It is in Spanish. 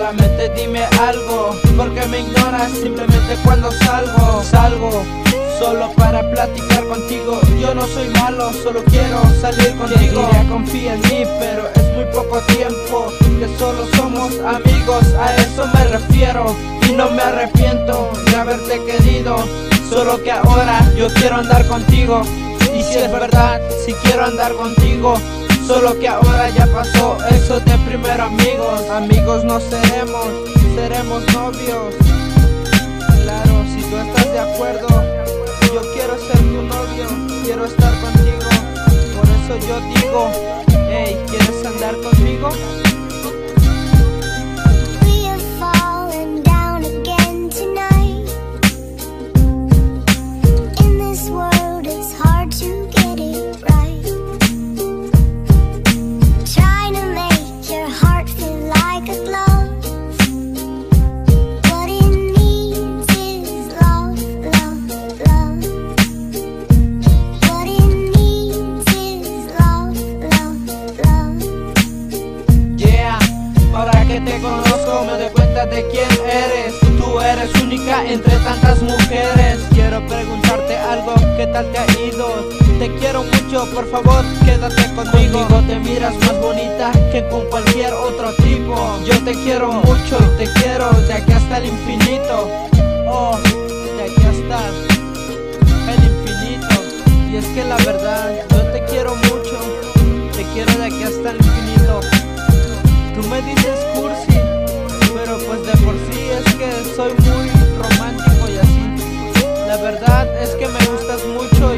Solamente dime algo, porque me ignoras simplemente cuando salgo. Salgo solo para platicar contigo. Yo no soy malo, solo quiero salir contigo. Ya confía en mí, pero es muy poco tiempo que solo somos amigos, a eso me refiero. Y no me arrepiento de haberte querido, solo que ahora yo quiero andar contigo. Y si es verdad, si quiero andar contigo, solo que ahora ya pasó eso de primero amigos. Amigos no seremos, seremos novios. Claro, si tú estás de acuerdo, yo quiero ser tu novio, quiero estar contigo. Por eso yo digo, hey, ¿quieres andar conmigo? Que te conozco, me doy cuenta de quién eres. Tú eres única entre tantas mujeres. Quiero preguntarte algo, ¿qué tal te ha ido? Te quiero mucho, por favor, quédate conmigo. Conmigo te miras más bonita que con cualquier otro tipo. Yo te quiero mucho y te quiero de aquí hasta el infinito. Oh, de aquí hasta el infinito. Y es que la verdad, yo te quiero mucho. Te quiero de aquí hasta el infinito. Tú me dices cursi, pero pues de por sí es que soy muy romántico y así. La verdad es que me gustas mucho